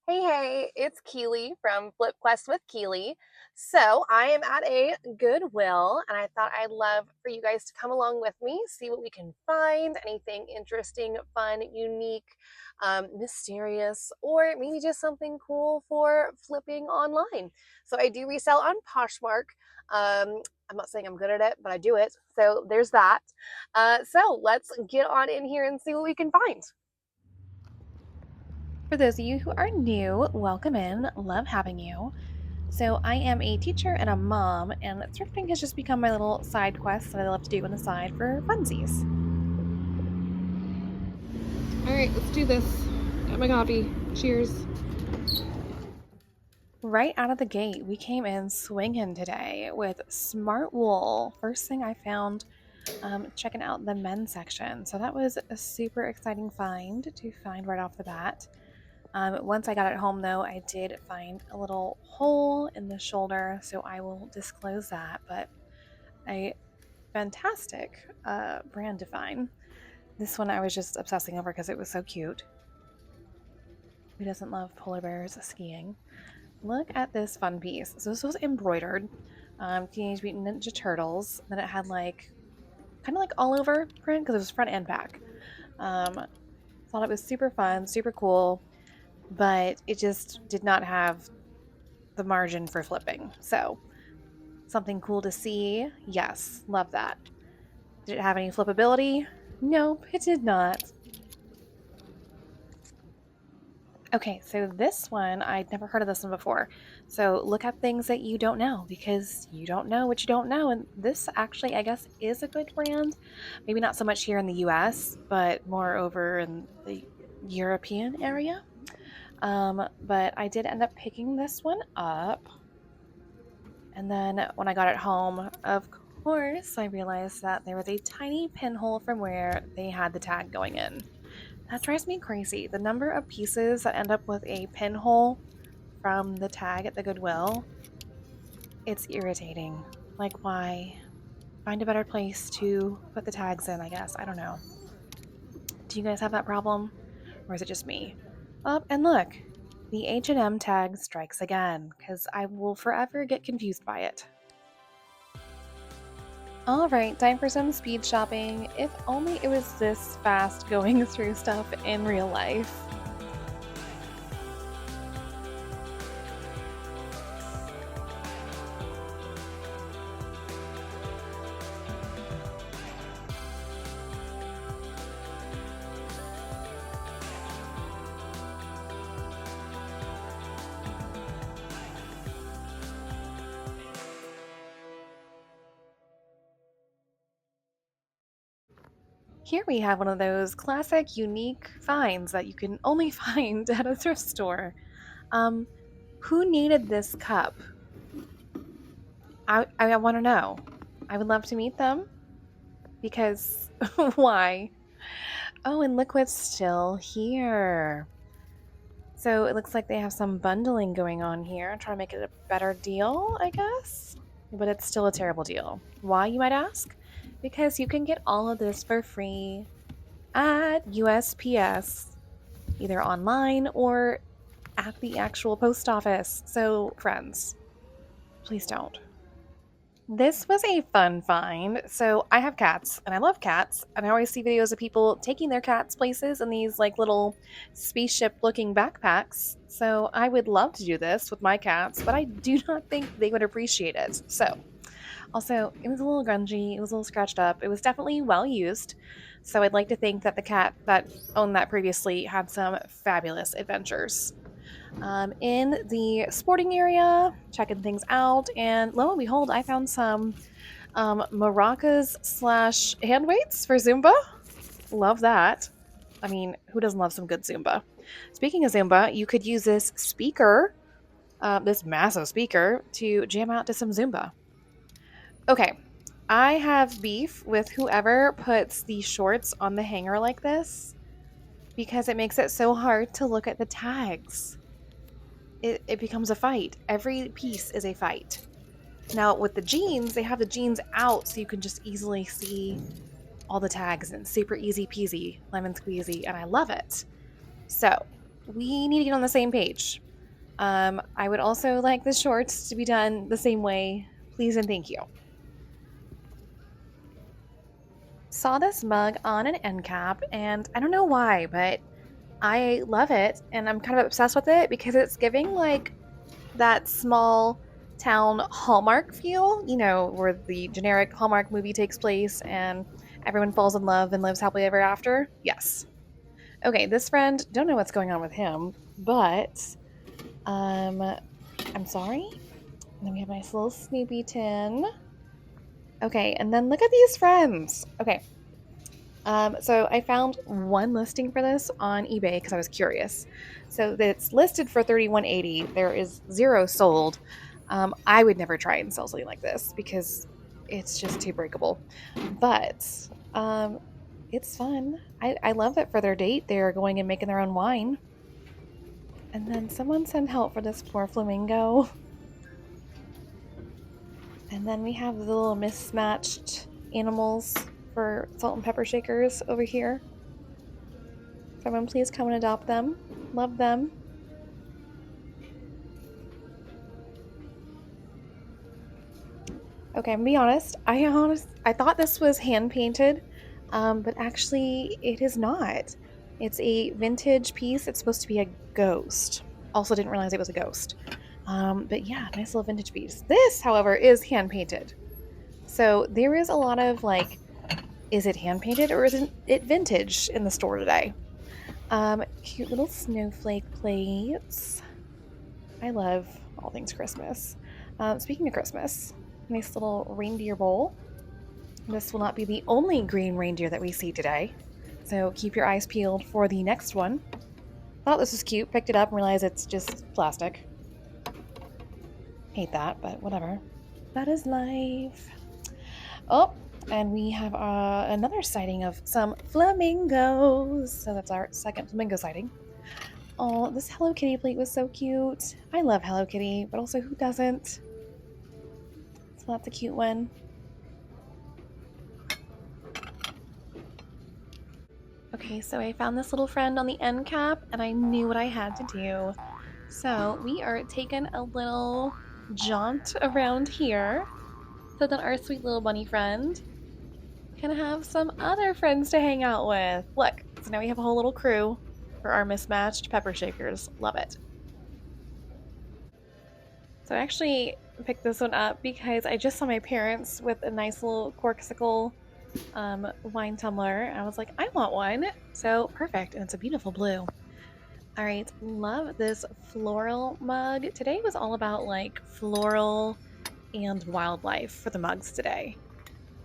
Hey, it's Keely from Flip Quest with Keely. So I am at a Goodwill, and I thought I'd love for you guys to come along with me, see what we can find, anything interesting, fun, unique, mysterious, or maybe just something cool for flipping online. So I do resell on Poshmark. I'm not saying I'm good at it, but I do it. So there's that. So let's get on in here and see what we can find. For those of you who are new, welcome in. Love having you. So, I am a teacher and a mom, and thrifting has just become my little side quest that I love to do on the side for funsies. All right, let's do this. Got my coffee. Cheers. Right out of the gate, we came in swinging today with smart wool. First thing I found, checking out the men's section. So, that was a super exciting find to find right off the bat. Once I got it home, though, I did find a little hole in the shoulder, so I will disclose that. But a fantastic brand to find. This one I was just obsessing over because it was so cute. Who doesn't love polar bears skiing? Look at this fun piece. So this was embroidered, Teenage Mutant Ninja Turtles. Then it had like kind of like all over print because it was front and back. Thought it was super fun, super cool, but it just did not have the margin for flipping. So, something cool to see. Yes, love that. Did it have any flippability? Nope, it did not. Okay, so this one, I'd never heard of this one before. So look at things that you don't know because you don't know what you don't know. And this actually, I guess, is a good brand. Maybe not so much here in the US, but more over in the European area. But I did end up picking this one up. And then when I got it home, of course, I realized that there was a tiny pinhole from where they had the tag going in. That drives me crazy. The number of pieces that end up with a pinhole from the tag at the Goodwill, it's irritating. Like, why? Find a better place to put the tags in, I guess. I don't know. Do you guys have that problem? Or is it just me? Oh, and look, the H&M tag strikes again, because I will forever get confused by it. Alright, time for some speed shopping. If only it was this fast going through stuff in real life. Here we have one of those classic, unique finds that you can only find at a thrift store. Who needed this cup? I want to know. I would love to meet them because why? Oh, and look what's still here. So it looks like they have some bundling going on here. Trying to make it a better deal, I guess. But it's still a terrible deal. Why, you might ask? Because you can get all of this for free at USPS, either online or at the actual post office. So, friends, please don't. This was a fun find. So, I have cats and I love cats, and I always see videos of people taking their cats places in these like little spaceship looking backpacks. So, I would love to do this with my cats, but I do not think they would appreciate it. So, also, it was a little grungy, it was a little scratched up, it was definitely well used. So, I'd like to think that the cat that owned that previously had some fabulous adventures. In the sporting area, checking things out, and lo and behold, I found some maracas slash hand weights for Zumba. Love that. I mean, who doesn't love some good Zumba? Speaking of Zumba, you could use this speaker, this massive speaker, to jam out to some Zumba. Okay, I have beef with whoever puts the shorts on the hanger like this because it makes it so hard to look at the tags. It becomes a fight. Every piece is a fight. Now, with the jeans, they have the jeans out so you can just easily see all the tags and super easy peasy, lemon squeezy, and I love it. So, we need to get on the same page. I would also like the shorts to be done the same way. Please and thank you. Saw this mug on an end cap, and I don't know why, but I love it, and I'm kind of obsessed with it because it's giving like that small town Hallmark feel, where the generic Hallmark movie takes place and everyone falls in love and lives happily ever after. Yes. Okay, this friend, don't know what's going on with him, but um I'm sorry. And then we have a nice little Snoopy tin. Okay, and then look at these friends. Okay, so I found one listing for this on eBay because I was curious. So it's listed for 3180. There is zero sold. I would never try and sell something like this because it's just too breakable. But um, it's fun. I love that for their date they're going and making their own wine. And then someone sent help for this poor flamingo. And then we have the little mismatched animals for salt and pepper shakers over here. Someone please come and adopt them. Love them. Okay, I'm gonna be honest. I thought this was hand painted, but actually it is not. It's a vintage piece. It's supposed to be a ghost. Also, didn't realize it was a ghost. But yeah, nice little vintage piece. This, however, is hand painted. So there is a lot of like, is it hand painted or isn't it vintage in the store today? Cute little snowflake plates. I love all things Christmas. Speaking of Christmas, nice little reindeer bowl. This will not be the only green reindeer that we see today, so keep your eyes peeled for the next one. Thought this was cute, picked it up and realized it's just plastic. Hate that, but whatever. That is life. Oh, and we have another sighting of some flamingos. So that's our second flamingo sighting. Oh, this Hello Kitty plate was so cute. I love Hello Kitty, but also who doesn't? So that's a cute one. Okay, so I found this little friend on the end cap and I knew what I had to do. So we are taking a little jaunt around here so that our sweet little bunny friend can have some other friends to hang out with. Look, so now we have a whole little crew for our mismatched pepper shakers. Love it. So I actually picked this one up because I just saw my parents with a nice little corksicle wine tumbler. And I was like, I want one. So perfect. And it's a beautiful blue. All right. Love this floral mug. Today was all about like floral and wildlife for the mugs today.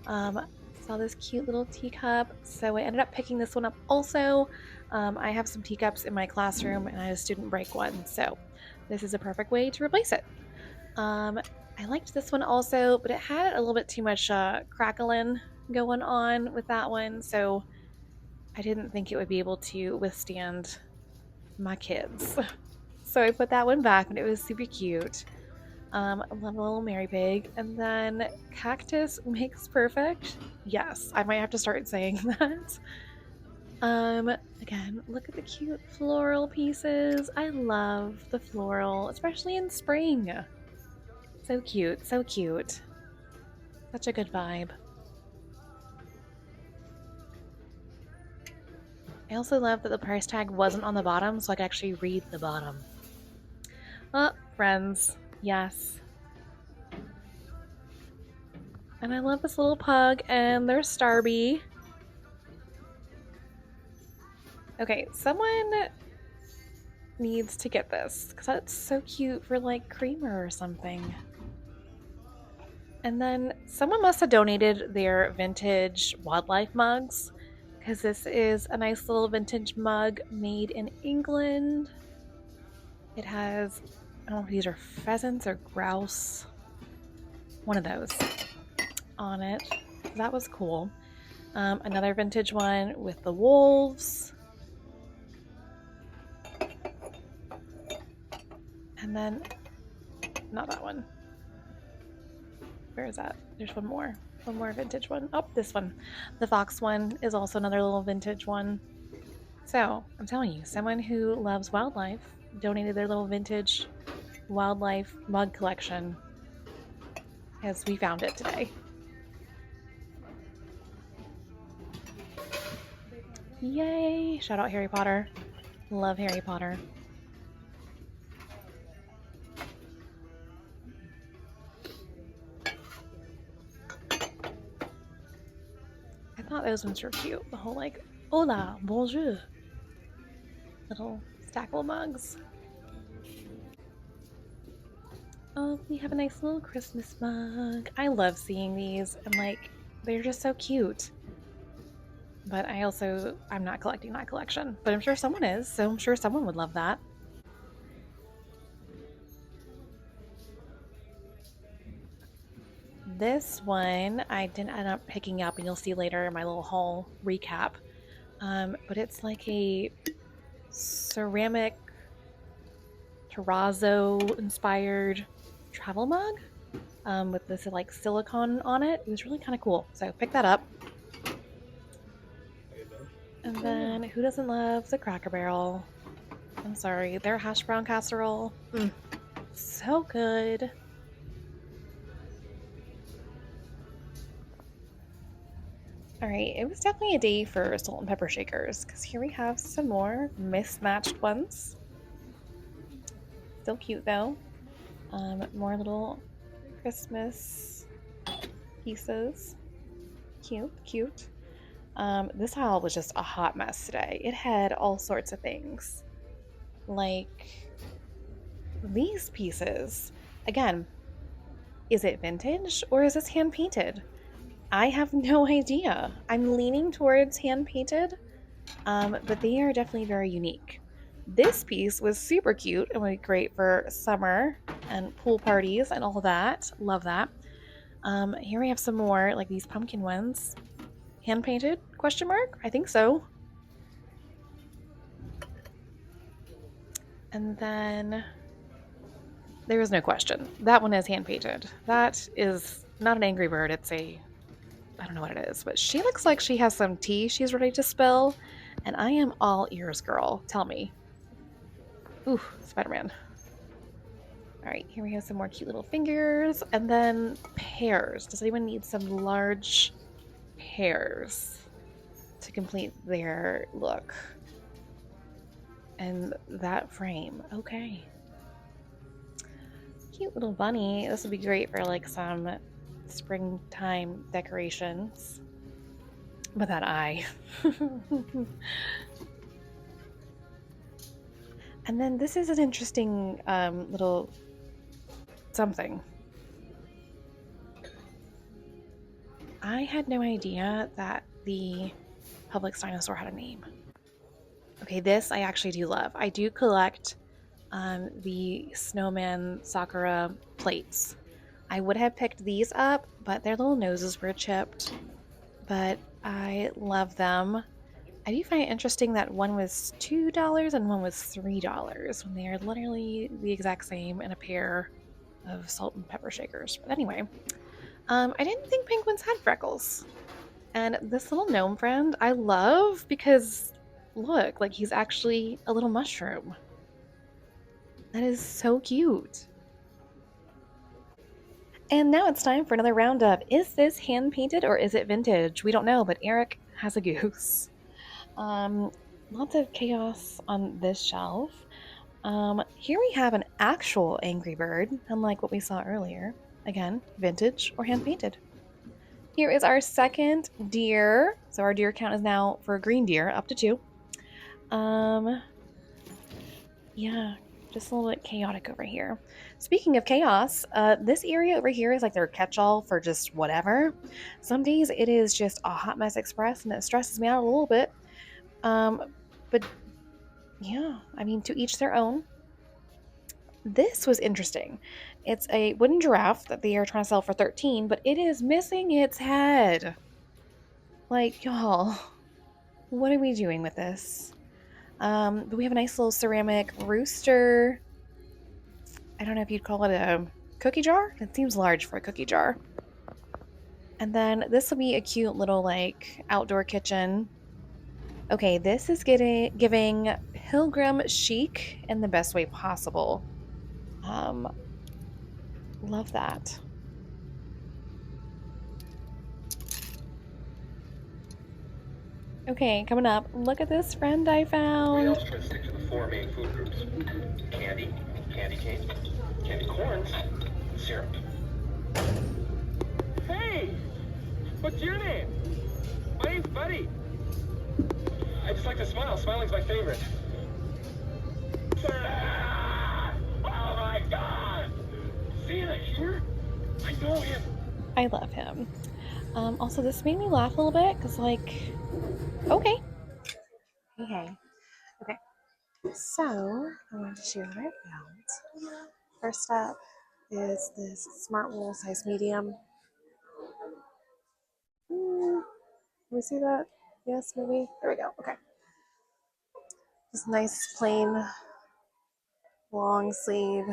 Saw this cute little teacup. So I ended up picking this one up also. I have some teacups in my classroom and I had a student break one. So this is a perfect way to replace it. I liked this one also, but it had a little bit too much crackling going on with that one, so I didn't think it would be able to withstand my kids. So I put that one back, and it was super cute. I love the little Mary Pig, and then cactus makes perfect. Yes, I might have to start saying that. Again, look at the cute floral pieces. I love the floral, especially in spring. So cute, so cute. Such a good vibe. I also love that the price tag wasn't on the bottom, so I could actually read the bottom. Oh, friends. Yes. And I love this little pug, and there's Starby. Okay, someone needs to get this, because that's so cute for, like, creamer or something. And then someone must have donated their vintage wildlife mugs, because this is a nice little vintage mug made in England. It has, I don't know if these are pheasants or grouse, one of those on it. That was cool. Another vintage one with the wolves. And then, not that one. Where is that? There's one more. One more vintage one. Oh, this one. The fox one is also another little vintage one. So I'm telling you, someone who loves wildlife donated their little vintage wildlife mug collection as we found it today. Yay! Shout out Harry Potter. Love Harry Potter. I thought those ones were cute. The whole like, hola, bonjour. Little stackable mugs. Oh, we have a nice little Christmas mug. I love seeing these and like, they're just so cute. But I'm not collecting that collection. But I'm sure someone is, so I'm sure someone would love that. This one I didn't end up picking up, and you'll see later in my little haul recap. But it's like a ceramic terrazzo inspired travel mug with this like silicone on it. It was really kind of cool. So pick that up. And then who doesn't love the Cracker Barrel? I'm sorry, their hash brown casserole. So good. All right, it was definitely a day for salt and pepper shakers because here we have some more mismatched ones. Still cute though. More little Christmas pieces. Cute, cute. This aisle was just a hot mess today. It had all sorts of things. Like these pieces. Again, is it vintage or is this hand painted? I have no idea. I'm leaning towards hand painted, but they are definitely very unique. This piece was super cute and would be great for summer and pool parties and all that. Love that. Here we have some more like these pumpkin ones. Hand painted? Question mark? I think so. And then there is no question. That one is hand painted. That is not an Angry Bird. It's a, I don't know what it is, but she looks like she has some tea she's ready to spill. And I am all ears, girl. Tell me. Ooh, Spider-Man. All right, here we have some more cute little fingers. And then pears. Does anyone need some large pears to complete their look? And that frame. Okay. Cute little bunny. This would be great for like some springtime decorations. With that eye. And then this is an interesting little something. I had no idea that the Publix dinosaur had a name. Okay, this I actually do love. I do collect the Snowman Sakura plates. I would have picked these up, but their little noses were chipped. But I love them. I do find it interesting that one was $2 and one was $3 when they are literally the exact same in a pair of salt and pepper shakers. But anyway, I didn't think penguins had freckles. And this little gnome friend I love because look, like he's actually a little mushroom. That is so cute. And now it's time for another round of is this hand painted or is it vintage? We don't know, but Eric has a goose. Lots of chaos on this shelf. Here we have an actual Angry Bird, unlike what we saw earlier. Again, vintage or hand painted. Here is our second deer. So our deer count is now for green deer up to 2. Yeah, just a little bit chaotic over here. Speaking of chaos, this area over here is like their catch-all for just whatever. Some days it is just a hot mess express and it stresses me out a little bit. But yeah, I mean, to each their own. This was interesting. It's a wooden giraffe that they are trying to sell for 13, but it is missing its head. Like, y'all, what are we doing with this? But we have a nice little ceramic rooster. I don't know if you'd call it a cookie jar. It seems large for a cookie jar. And then this will be a cute little like outdoor kitchen. Okay, this is giving pilgrim chic in the best way possible. Um, love that. Okay, coming up. Look at this friend I We found. also try to stick to the four main food groups: candy, candy cane, candy corns, and syrup. Hey, what's your name? My name's Buddy. I just like to smile. Smiling's my favorite. Ah! Oh my God! Santa here? I know him. I love him. Also, this made me laugh a little bit because, like, okay. Okay. Okay. So, I wanted to share what I found. First up is this Smart Wool size medium. Can we see that? Yes, maybe. There we go. Okay. This nice plain long sleeve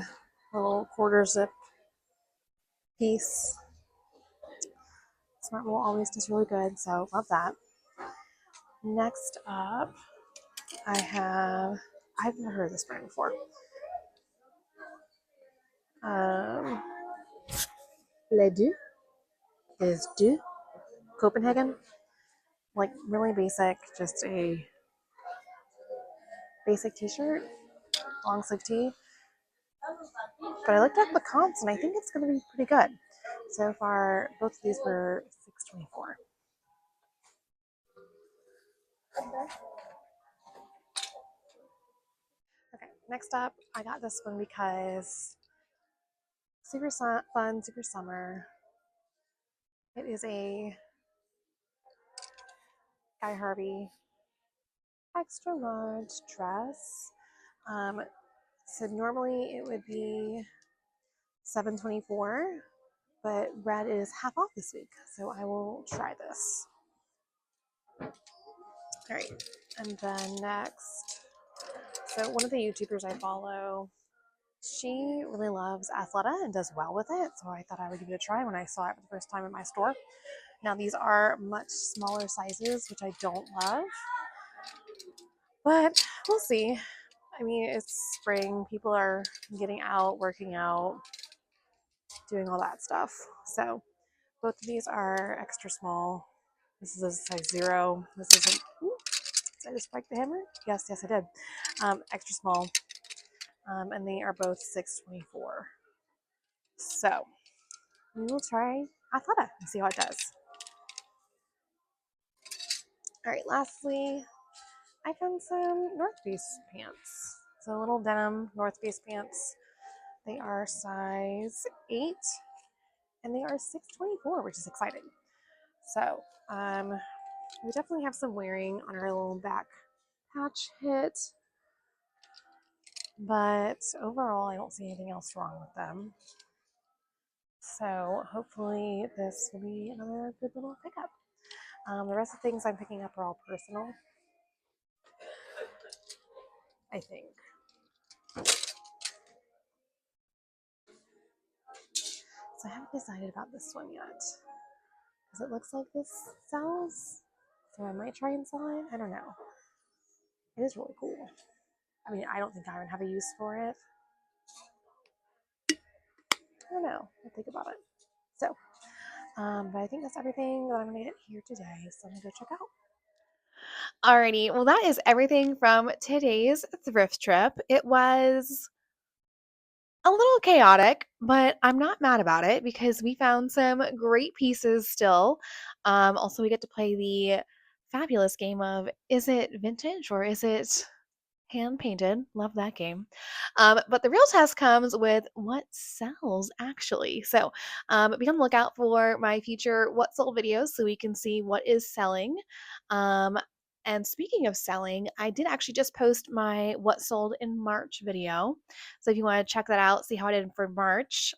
little quarter zip piece. Smart Wool always does really good, so love that. Next up, I've never heard of this brand before. Um, Les Deux is Deux Copenhagen. Like really basic, just a basic t-shirt, long sleeve tee. But I looked up the comps and I think it's going to be pretty good. So far, both of these were 624. Okay, next up, I got this one because super fun, super summer. It is a Guy Harvey extra large dress. Um, so normally it would be 724, but red is half off this week. So I will try this. All right, and then next, so one of the YouTubers I follow, she really loves Athleta and does well with it. So I thought I would give it a try when I saw it for the first time in my store. Now these are much smaller sizes, which I don't love, but we'll see. I mean, it's spring. People are getting out, working out, doing all that stuff. So both of these are extra small. This is a size 0. This isn't. Ooh, did I just break the hammer? Yes, yes, I did. Extra small. And they are both 624. So we will try Athleta and see how it does. All right, lastly, I found some North Face pants. So little denim North Face pants. They are size 8 and they are 624, which is exciting. So we definitely have some wearing on our little back patch hit, but overall I don't see anything else wrong with them. So hopefully this will be another good little pickup. The rest of the things I'm picking up are all personal, I think. So I haven't decided about this one yet. Because it looks like this sells. So I might try and sell it. I don't know. It is really cool. I mean, I don't think I would have a use for it. I don't know. I'll think about it. So, but I think that's everything that I'm going to get here today. So I'm going to go check out. Alrighty. Well, that is everything from today's thrift trip. It was a little chaotic, but I'm not mad about it because we found some great pieces still. Also, we get to play the fabulous game of is it vintage or is it hand painted? Love that game. But the real test comes with what sells actually. So be on the lookout for my future what sold videos so we can see what is selling. Um, and speaking of selling, I did actually just post my what sold in March video. So if you want to check that out, see how I did for March.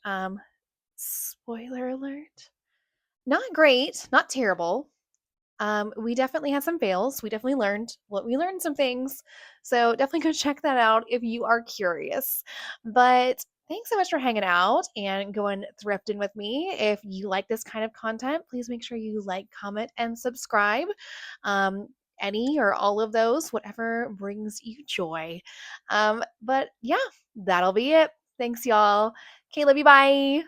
Spoiler alert. Not great, not terrible. We definitely had some fails. We learned some things. So definitely go check that out if you are curious. But thanks so much for hanging out and going thrifting with me. If you like this kind of content, please make sure you like, comment, and subscribe. any or all of those, whatever brings you joy. But yeah, that'll be it. Thanks, y'all. Okay, love you. Bye.